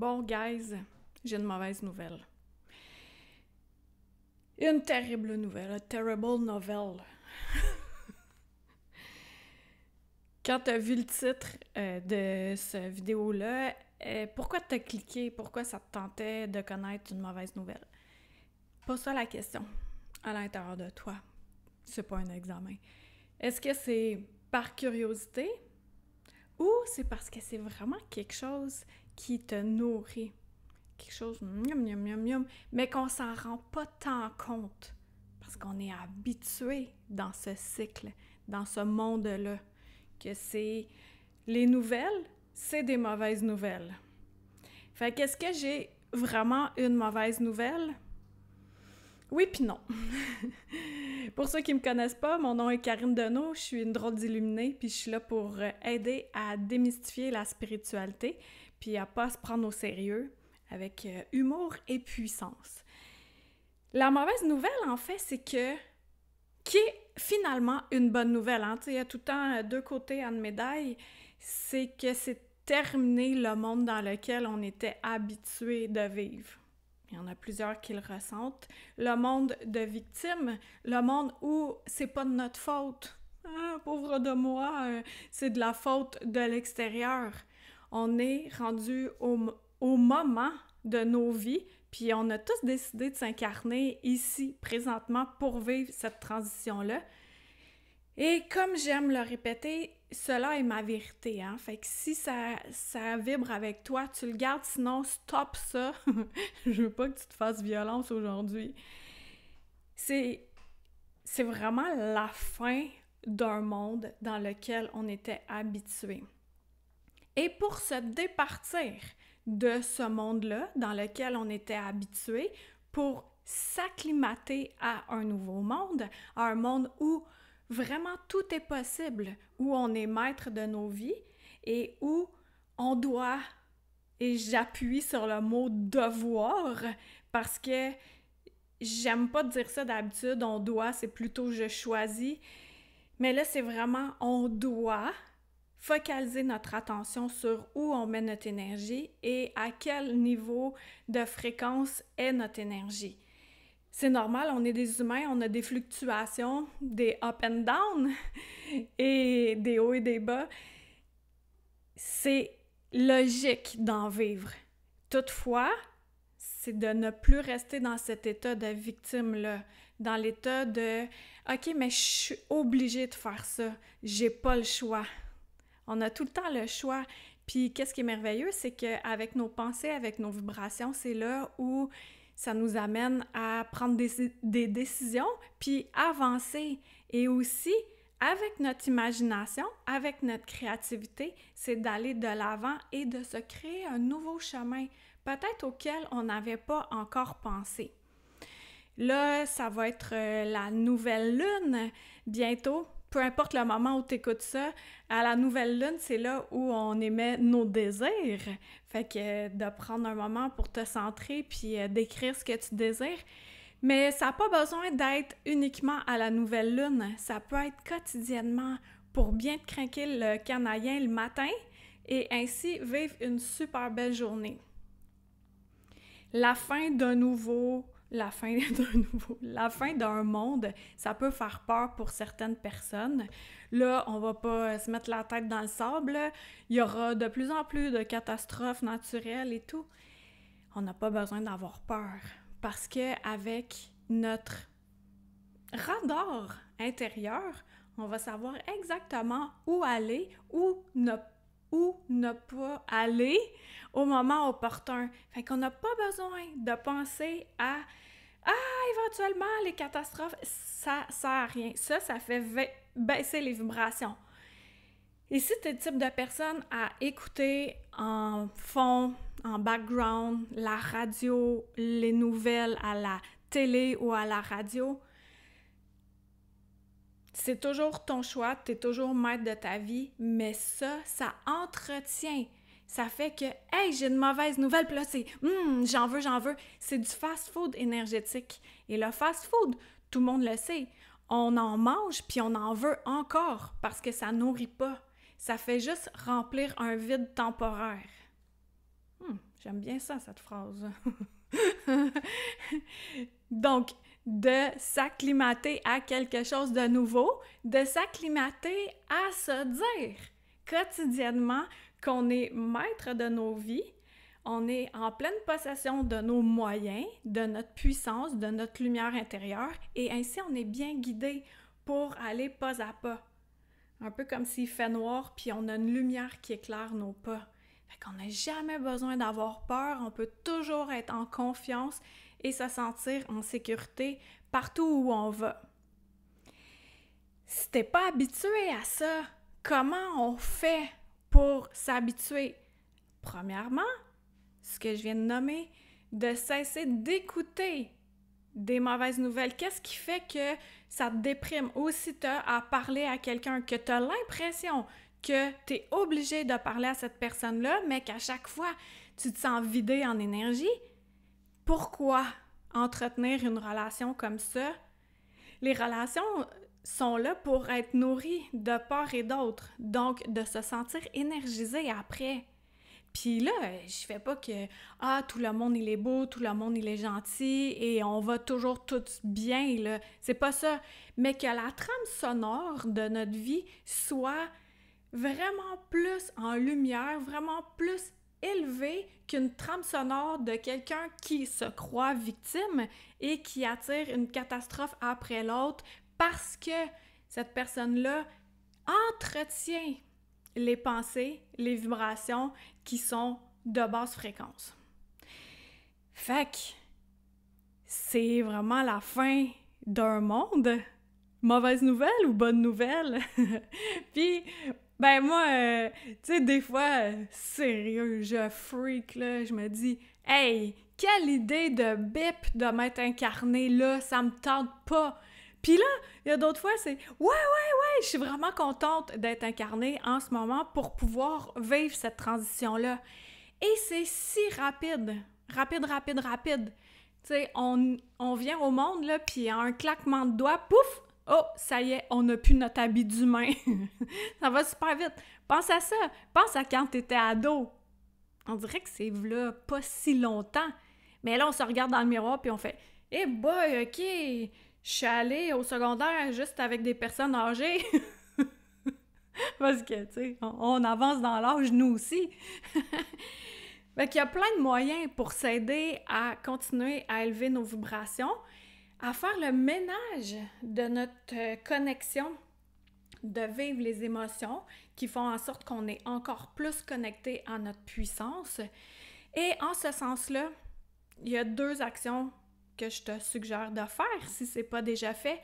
Bon, guys, j'ai une mauvaise nouvelle. Une terrible nouvelle, a terrible novel. Quand t'as vu le titre de cette vidéo-là, pourquoi t'as cliqué? Pourquoi ça te tentait de connaître une mauvaise nouvelle? Pose ça la question à l'intérieur de toi. C'est pas un examen. Est-ce que c'est par curiosité ou c'est parce que c'est vraiment quelque chose qui te nourrit? Quelque chose mais qu'on s'en rend pas tant compte parce qu'on est habitué dans ce cycle, dans ce monde-là, que c'est les nouvelles, c'est des mauvaises nouvelles. Fait qu'est-ce que j'ai vraiment une mauvaise nouvelle? Oui puis non. Pour ceux qui me connaissent pas, mon nom est Karine Deneau, je suis une drôle d'illuminée, puis je suis là pour aider à démystifier la spiritualité, puis à pas se prendre au sérieux, avec humour et puissance. La mauvaise nouvelle, en fait, c'est que, qui est finalement une bonne nouvelle, hein? Il y a tout le temps deux côtés à une médaille, c'est que c'est terminé le monde dans lequel on était habitué de vivre. Il y en a plusieurs qui le ressentent. Le monde de victimes, le monde où c'est pas de notre faute. Ah, pauvre de moi, c'est de la faute de l'extérieur. On est rendu au moment de nos vies, puis on a tous décidé de s'incarner ici, présentement, pour vivre cette transition-là. Et comme j'aime le répéter, cela est ma vérité, hein? Fait que si ça vibre avec toi, tu le gardes, sinon stop ça. Je veux pas que tu te fasses violence aujourd'hui. C'est vraiment la fin d'un monde dans lequel on était habitué. Et pour se départir de ce monde-là dans lequel on était habitué, pour s'acclimater à un nouveau monde, à un monde où vraiment tout est possible, où on est maître de nos vies et où on doit, et j'appuie sur le mot devoir parce que j'aime pas dire ça d'habitude, on doit, c'est plutôt je choisis, mais là c'est vraiment on doit focaliser notre attention sur où on met notre énergie et à quel niveau de fréquence est notre énergie. C'est normal, on est des humains, on a des fluctuations, des up and down et des hauts et des bas. C'est logique d'en vivre. Toutefois, c'est de ne plus rester dans cet état de victime-là, dans l'état de « OK, mais je suis obligée de faire ça, j'ai pas le choix ». On a tout le temps le choix. Puis qu'est-ce qui est merveilleux, c'est qu'avec nos pensées, avec nos vibrations, c'est là où ça nous amène à prendre des décisions, puis avancer. Et aussi, avec notre imagination, avec notre créativité, c'est d'aller de l'avant et de se créer un nouveau chemin, peut-être auquel on n'avait pas encore pensé. Là, ça va être la nouvelle lune bientôt. Peu importe le moment où tu écoutes ça, à la nouvelle lune, c'est là où on émet nos désirs. Fait que de prendre un moment pour te centrer puis d'écrire ce que tu désires. Mais ça n'a pas besoin d'être uniquement à la nouvelle lune. Ça peut être quotidiennement pour bien te craquer le canadien le matin et ainsi vivre une super belle journée. La fin d'un monde, ça peut faire peur pour certaines personnes. Là, on va pas se mettre la tête dans le sable. Il y aura de plus en plus de catastrophes naturelles et tout. On n'a pas besoin d'avoir peur parce que avec notre radar intérieur, on va savoir exactement où aller, où ne pas aller au moment opportun. Fait qu'on n'a pas besoin de penser à « Ah, éventuellement, les catastrophes, ça sert à rien. » Ça fait baisser les vibrations. Et si tu es le type de personne à écouter en fond, en background, la radio, les nouvelles à la télé ou à la radio, c'est toujours ton choix, tu es toujours maître de ta vie, mais ça entretient. Ça fait que, hey, j'ai une mauvaise nouvelle, puis là, c'est, j'en veux. C'est du fast-food énergétique. Et le fast-food, tout le monde le sait, on en mange, puis on en veut encore, parce que ça nourrit pas. Ça fait juste remplir un vide temporaire. J'aime bien ça, cette phrase. Donc, de s'acclimater à quelque chose de nouveau, de s'acclimater à se dire quotidiennement qu'on est maître de nos vies, on est en pleine possession de nos moyens, de notre puissance, de notre lumière intérieure, et ainsi on est bien guidé pour aller pas à pas. Un peu comme s'il fait noir, puis on a une lumière qui éclaire nos pas. Fait qu'on n'a jamais besoin d'avoir peur, on peut toujours être en confiance et se sentir en sécurité partout où on va. Si t'es pas habitué à ça, comment on fait pour s'habituer? Premièrement, ce que je viens de nommer, de cesser d'écouter des mauvaises nouvelles. Qu'est-ce qui fait que ça te déprime? Ou si tu as à parler à quelqu'un, que tu as l'impression que tu es obligé de parler à cette personne-là, mais qu'à chaque fois, tu te sens vidé en énergie, pourquoi entretenir une relation comme ça? Les relations sont là pour être nourries de part et d'autre, donc de se sentir énergisé après. Puis là, je fais pas que tout le monde il est beau, tout le monde il est gentil et on va toujours tous bien là, c'est pas ça, mais que la trame sonore de notre vie soit vraiment plus en lumière, vraiment plus élevée qu'une trame sonore de quelqu'un qui se croit victime et qui attire une catastrophe après l'autre parce que cette personne-là entretient les pensées, les vibrations qui sont de basse fréquence. Fait que c'est vraiment la fin d'un monde. Mauvaise nouvelle ou bonne nouvelle? Puis, ben moi, tu sais, des fois, sérieux, je freak, là, je me dis, hey, quelle idée de bip de m'être incarné là, ça me tente pas. Puis là, il y a d'autres fois, c'est « Ouais, je suis vraiment contente d'être incarnée en ce moment pour pouvoir vivre cette transition-là. » Et c'est si rapide. Tu sais, on vient au monde, là, puis en un claquement de doigts, pouf! Oh, ça y est, on n'a plus notre habit d'humain. Ça va super vite. Pense à ça. Pense à quand t'étais ado. On dirait que c'est là pas si longtemps. Mais là, on se regarde dans le miroir, puis on fait « Eh boy, OK! » Je suis allée au secondaire juste avec des personnes âgées. Parce que, tu sais, on avance dans l'âge, nous aussi. Fait qu'il y a plein de moyens pour s'aider à continuer à élever nos vibrations, à faire le ménage de notre connexion, de vivre les émotions qui font en sorte qu'on est encore plus connecté à notre puissance. Et en ce sens-là, il y a 2 actions que je te suggère de faire si c'est pas déjà fait.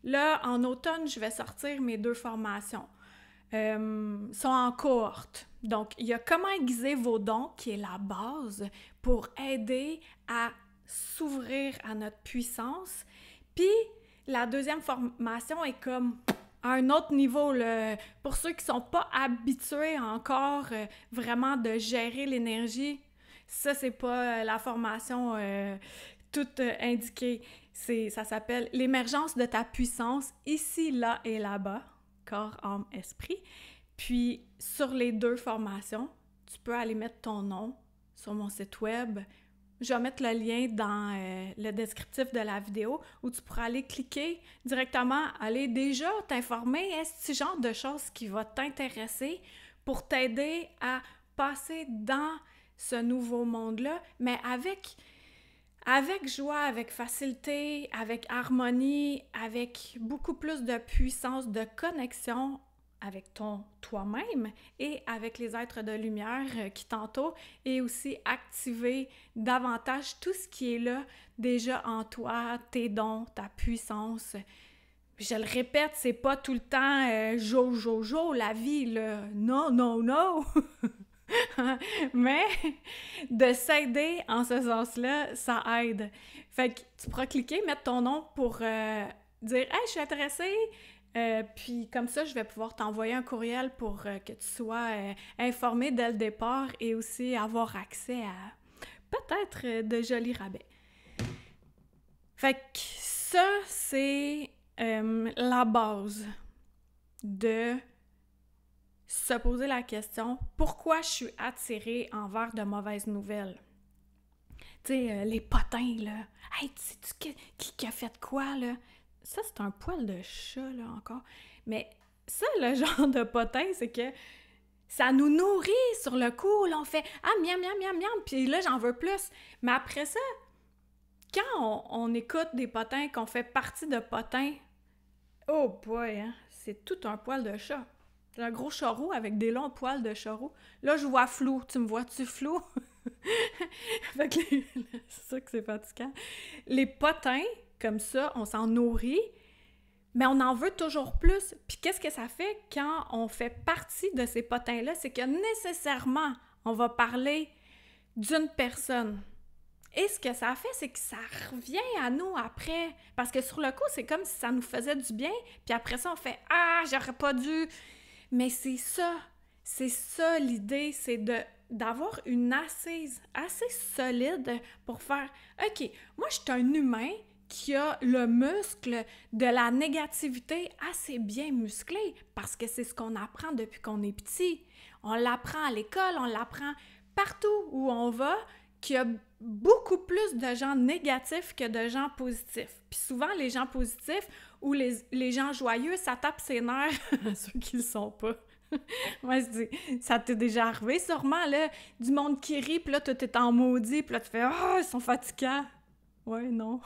Là, en automne, je vais sortir mes 2 formations. Sont en cohorte. Donc, il y a Comment aiguiser vos dons, qui est la base pour aider à s'ouvrir à notre puissance. Puis, la 2e formation est comme à un autre niveau. Pour ceux qui sont pas habitués encore vraiment de gérer l'énergie, ça, c'est pas la formation toute indiquée. Ça s'appelle « L'émergence de ta puissance, ici, là et là-bas ». Corps, âme, esprit. Puis, sur les 2 formations, tu peux aller mettre ton nom sur mon site web. Je vais mettre le lien dans le descriptif de la vidéo où tu pourras aller cliquer directement, aller déjà t'informer. Est-ce ce genre de choses qui va t'intéresser pour t'aider à passer dans ce nouveau monde-là, mais avec joie, avec facilité, avec harmonie, avec beaucoup plus de puissance, de connexion avec toi-même et avec les êtres de lumière qui t'entourent et aussi activer davantage tout ce qui est là déjà en toi, tes dons, ta puissance. Je le répète, c'est pas tout le temps jo, la vie, là. Non! Mais de s'aider en ce sens-là, ça aide. Fait que tu pourras cliquer, mettre ton nom pour dire « Hey, je suis intéressée! » Puis comme ça, je vais pouvoir t'envoyer un courriel pour que tu sois informé dès le départ et aussi avoir accès à peut-être de jolis rabais. Fait que ça, c'est la base de se poser la question, pourquoi je suis attirée envers de mauvaises nouvelles? Tu sais, les potins, là. Hey, tu sais-tu qui a fait quoi, là? Ça, c'est un poil de chat, là, encore. Mais ça, le genre de potin, c'est que ça nous nourrit sur le coup. Là, on fait « Ah, miam, miam, miam, miam », puis là, j'en veux plus. Mais après ça, quand on écoute des potins, qu'on fait partie de potins, oh boy, hein, c'est tout un poil de chat. C'est un gros charroux avec des longs poils de charroux. Là, je vois flou. Tu me vois-tu flou? Fait que c'est ça que c'est fatigant. Les potins, comme ça, on s'en nourrit, mais on en veut toujours plus. Puis qu'est-ce que ça fait quand on fait partie de ces potins-là? C'est que nécessairement, on va parler d'une personne. Et ce que ça fait, c'est que ça revient à nous après. Parce que sur le coup, c'est comme si ça nous faisait du bien, puis après ça, on fait « Ah, j'aurais pas dû... » Mais c'est ça l'idée, c'est d'avoir une assise assez solide pour faire « OK, moi, je suis un humain qui a le muscle de la négativité assez bien musclé, parce que c'est ce qu'on apprend depuis qu'on est petit. On l'apprend à l'école, on l'apprend partout où on va, qu'il y a beaucoup plus de gens négatifs que de gens positifs. Puis souvent, les gens positifs ou les gens joyeux, ça tape ses nerfs à ceux qui le sont pas. Moi, je dis, ça t'est déjà arrivé sûrement, là, du monde qui rit, puis là, toi, t'es en maudit, puis là, tu fais « Ah, ils sont fatigants! » Ouais, non.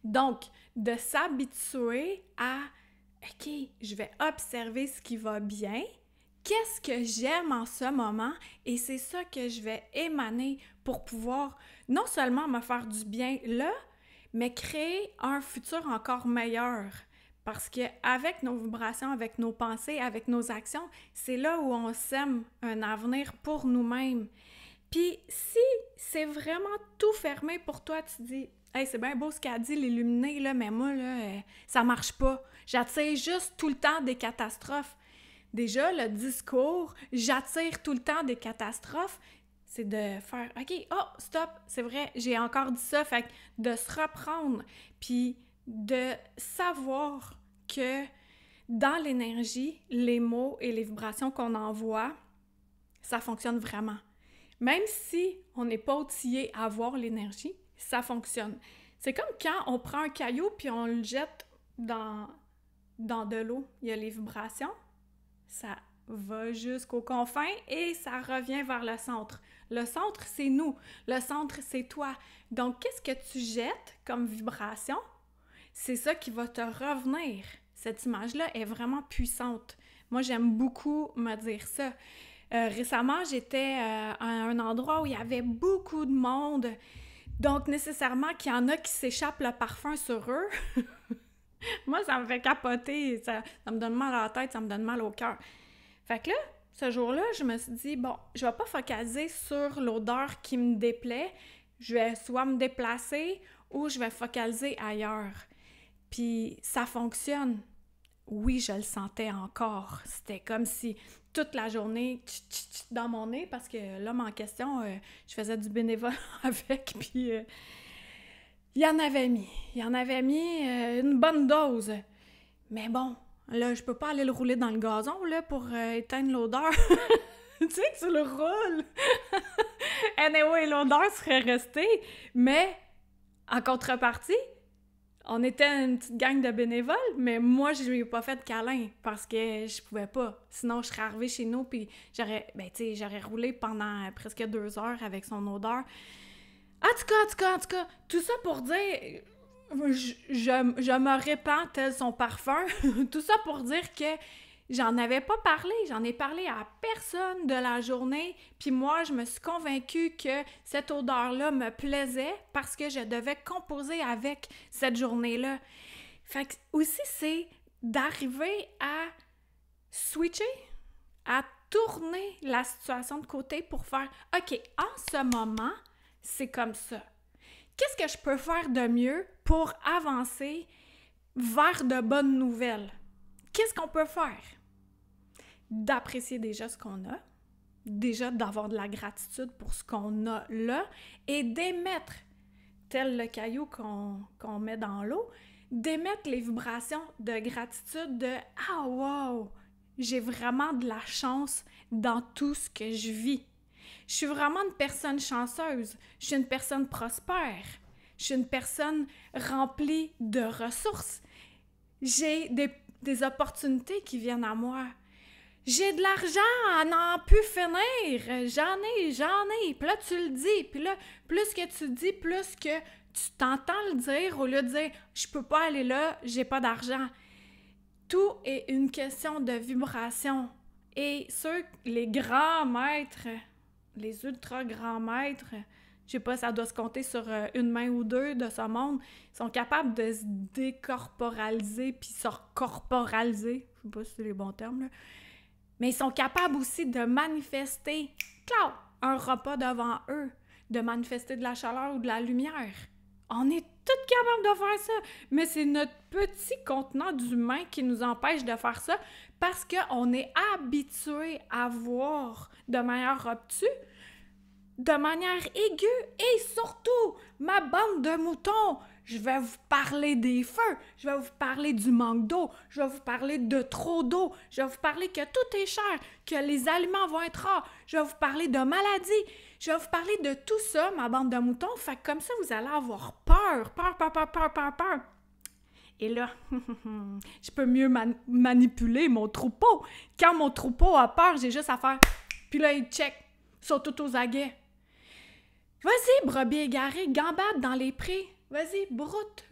Donc, de s'habituer à « OK, je vais observer ce qui va bien, qu'est-ce que j'aime en ce moment, et c'est ça que je vais émaner pour pouvoir non seulement me faire du bien là, mais créer un futur encore meilleur. » Parce qu'avec nos vibrations, avec nos pensées, avec nos actions, c'est là où on sème un avenir pour nous-mêmes. Puis si c'est vraiment tout fermé pour toi, tu dis « Hey, c'est bien beau ce qu'a dit l'illuminé, là, mais moi, là, ça marche pas. J'attire juste tout le temps des catastrophes. » Déjà, le discours « J'attire tout le temps des catastrophes », c'est de faire « OK, oh, stop, c'est vrai, j'ai encore dit ça. » Fait que de se reprendre, puis de savoir que dans l'énergie, les mots et les vibrations qu'on envoie, ça fonctionne vraiment. Même si on n'est pas outillé à voir l'énergie, ça fonctionne. C'est comme quand on prend un caillou puis on le jette dans de l'eau. Il y a les vibrations, ça va jusqu'aux confins et ça revient vers le centre. Le centre, c'est nous. Le centre, c'est toi. Donc, qu'est-ce que tu jettes comme vibration? C'est ça qui va te revenir. Cette image-là est vraiment puissante. Moi, j'aime beaucoup me dire ça. Récemment, j'étais à un endroit où il y avait beaucoup de monde. Donc, nécessairement qu'il y en a qui s'échappent le parfum sur eux. Moi, ça me fait capoter. Ça me donne mal à la tête, ça me donne mal au cœur. Fait que là, ce jour-là, je me suis dit, bon, je vais pas focaliser sur l'odeur qui me déplaît. Je vais soit me déplacer ou je vais focaliser ailleurs. Puis ça fonctionne. Oui, je le sentais encore. C'était comme si toute la journée, dans mon nez, parce que l'homme en question, je faisais du bénévole avec, puis il en avait mis. Il en avait mis une bonne dose. Mais bon, là, je peux pas aller le rouler dans le gazon, là, pour éteindre l'odeur. Tu sais que tu le roules! Anyway, l'odeur serait restée, mais en contrepartie, on était une petite gang de bénévoles, mais moi, je lui ai pas fait de câlin parce que je pouvais pas. Sinon, je serais arrivée chez nous puis j'aurais roulé pendant presque 2 heures avec son odeur. En tout cas, tout ça pour dire, je me répands tel son parfum. Tout ça pour dire que j'en avais pas parlé, j'en ai parlé à personne de la journée, puis moi, je me suis convaincue que cette odeur-là me plaisait parce que je devais composer avec cette journée-là. Fait que aussi, c'est d'arriver à switcher, à tourner la situation de côté pour faire « OK, en ce moment, c'est comme ça. Qu'est-ce que je peux faire de mieux pour avancer vers de bonnes nouvelles? Qu'est-ce qu'on peut faire? » D'apprécier déjà ce qu'on a, déjà d'avoir de la gratitude pour ce qu'on a là et d'émettre, tel le caillou qu'on met dans l'eau, d'émettre les vibrations de gratitude de « Ah, wow! j'ai vraiment de la chance dans tout ce que je vis. Je suis vraiment une personne chanceuse. Je suis une personne prospère. Je suis une personne remplie de ressources. J'ai des opportunités qui viennent à moi. J'ai de l'argent à n'en plus finir. J'en ai. Puis là, tu le dis. Puis là, plus que tu le dis, plus que tu t'entends le dire au lieu de dire « Je peux pas aller là, j'ai pas d'argent ». Tout est une question de vibration. Et les grands maîtres, les ultra grands maîtres, je sais pas, ça doit se compter sur une main ou deux de ce monde, sont capables de se décorporaliser puis se recorporaliser. Je sais pas si c'est les bons termes, là. Mais ils sont capables aussi de manifester, un repas devant eux, de manifester de la chaleur ou de la lumière. On est tous capables de faire ça, mais c'est notre petit contenant d'humain qui nous empêche de faire ça parce qu'on est habitué à voir de manière obtuse, de manière aiguë et surtout, ma bande de moutons, je vais vous parler des feux, je vais vous parler du manque d'eau, je vais vous parler de trop d'eau, je vais vous parler que tout est cher, que les aliments vont être rares, je vais vous parler de maladies, je vais vous parler de tout ça, ma bande de moutons, fait que comme ça, vous allez avoir peur. Et là, je peux mieux manipuler mon troupeau. Quand mon troupeau a peur, j'ai juste à faire, puis là, ils check, ils sont tous aux aguets. Vas-y, brebis égarée, gambade dans les prés. Vas-y, broute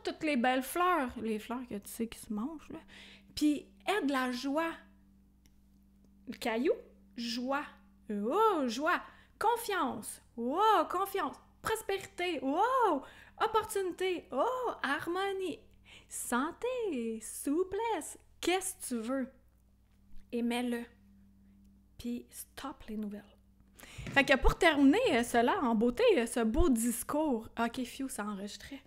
toutes les belles fleurs. Les fleurs que tu sais qui se mangent, là. Puis, aide la joie. Le caillou, joie. Oh, joie. Confiance. Oh, confiance. Prospérité. Oh, opportunité. Oh, harmonie. Santé, souplesse. Qu'est-ce que tu veux? Et mets-le. Puis, stop les nouvelles. Fait que pour terminer cela en beauté, ce beau discours, ok, fiou, ça enregistrait.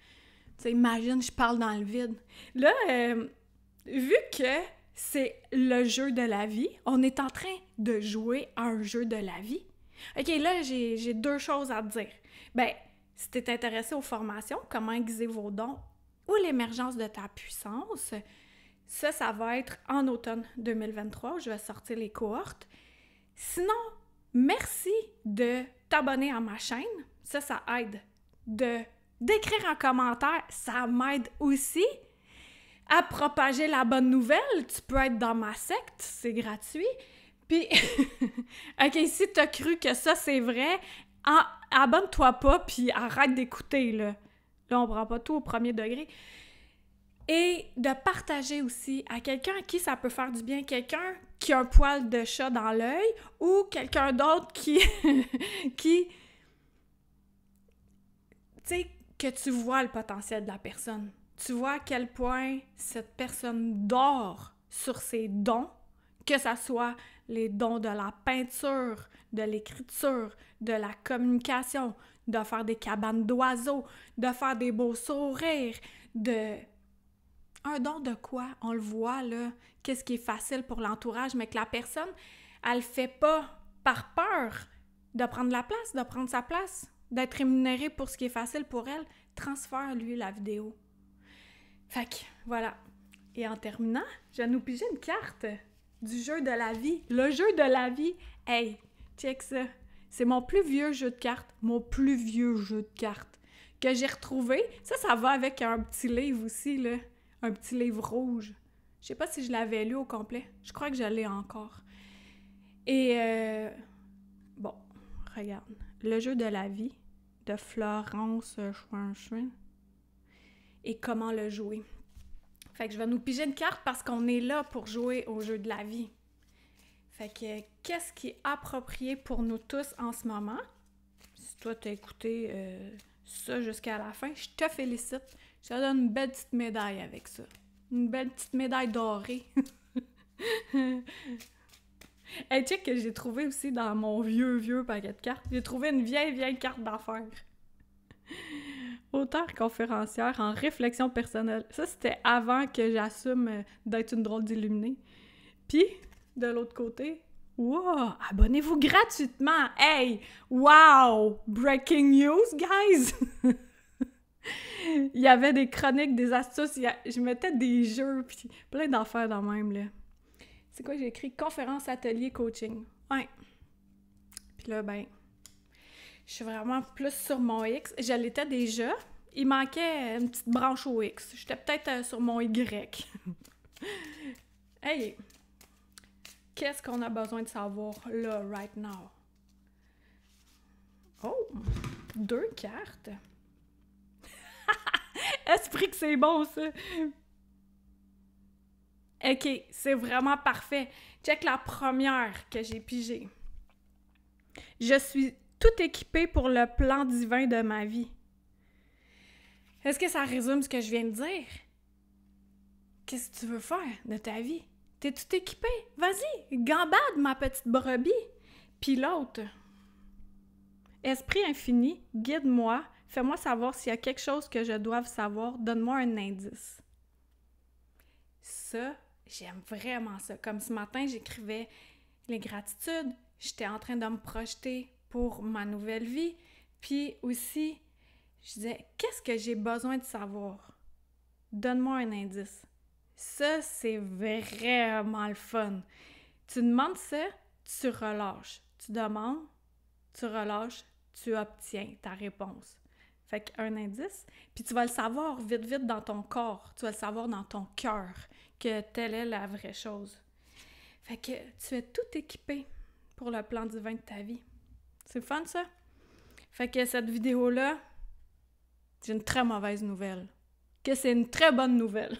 Tu sais, imagine, je parle dans le vide. Là, vu que c'est le jeu de la vie, on est en train de jouer à un jeu de la vie. Ok, là, j'ai deux choses à te dire. Ben, si t'es intéressé aux formations, comment aiguiser vos dons ou l'émergence de ta puissance, ça va être en automne 2023 où je vais sortir les cohortes. Sinon, merci de t'abonner à ma chaîne. Ça aide. D'écrire un commentaire, ça m'aide aussi à propager la bonne nouvelle. Tu peux être dans ma secte, c'est gratuit. Puis, OK, si t'as cru que ça, c'est vrai, abonne-toi pas, puis arrête d'écouter, là. Là, on prend pas tout au premier degré. Et de partager aussi à quelqu'un à qui ça peut faire du bien, quelqu'un qui a un poil de chat dans l'œil ou quelqu'un d'autre qui tu sais, que tu vois le potentiel de la personne. Tu vois à quel point cette personne dort sur ses dons, que ça soit les dons de la peinture, de l'écriture, de la communication, de faire des cabanes d'oiseaux, de faire des beaux sourires, un don de quoi? On le voit, là. Qu'est-ce qui est facile pour l'entourage, mais que la personne, elle le fait pas par peur de prendre la place, de prendre sa place, d'être rémunérée pour ce qui est facile pour elle. Transfère-lui la vidéo. Fait que, voilà. Et en terminant, je vais nous piger une carte du jeu de la vie. Le jeu de la vie, hey, check ça. C'est mon plus vieux jeu de cartes. Mon plus vieux jeu de cartes que j'ai retrouvé. Ça va avec un petit livre aussi, là. Un petit livre rouge. Je sais pas si je l'avais lu au complet. Je crois que je l'ai encore. Et, bon, regarde. Le jeu de la vie de Florence Schwanschwin. Et comment le jouer. Fait que je vais nous piger une carte parce qu'on est là pour jouer au jeu de la vie. Fait que, qu'est-ce qui est approprié pour nous tous en ce moment? Si toi, t'as écouté ça jusqu'à la fin, je te félicite. Je te donne une belle petite médaille avec ça. Une belle petite médaille dorée. Hey, check que j'ai trouvé aussi dans mon vieux paquet de cartes. J'ai trouvé une vieille carte d'affaires. Auteure conférencière en réflexion personnelle. Ça, c'était avant que j'assume d'être une drôle d'illuminée. Puis, de l'autre côté, wow! Abonnez-vous gratuitement! Hey! Wow! Breaking news, guys! Il y avait des chroniques, des astuces, je mettais des jeux, puis plein d'affaires dans le même, là. C'est quoi, j'ai écrit? Conférence, atelier, coaching. Ouais. Puis là, ben, je suis vraiment plus sur mon X. Je l'étais déjà. Il manquait une petite branche au X. J'étais peut-être sur mon Y. Hey! Qu'est-ce qu'on a besoin de savoir là, right now? Oh! 2 cartes! Esprit que c'est bon, ça! OK, c'est vraiment parfait. Check la première que j'ai pigée. Je suis tout équipée pour le plan divin de ma vie. Est-ce que ça résume ce que je viens de dire? Qu'est-ce que tu veux faire de ta vie? T'es tout équipé? Vas-y, gambade, ma petite brebis! Puis l'autre. Esprit infini, guide-moi, fais-moi savoir s'il y a quelque chose que je doive savoir, donne-moi un indice. Ça, j'aime vraiment ça. Comme ce matin, j'écrivais les gratitudes, j'étais en train de me projeter pour ma nouvelle vie, puis aussi, je disais, qu'est-ce que j'ai besoin de savoir? Donne-moi un indice. Ça, c'est vraiment le fun. Tu demandes ça, tu relâches. Tu demandes, tu relâches, tu obtiens ta réponse. Fait qu'un indice, puis tu vas le savoir vite, vite dans ton corps. Tu vas le savoir dans ton cœur que telle est la vraie chose. Fait que tu es tout équipé pour le plan divin de ta vie. C'est fun, ça? Fait que cette vidéo-là, c'est une très mauvaise nouvelle. Que c'est une très bonne nouvelle.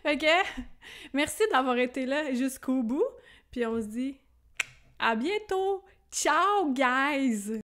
Fait que, merci d'avoir été là jusqu'au bout. Puis on se dit à bientôt! Ciao, guys!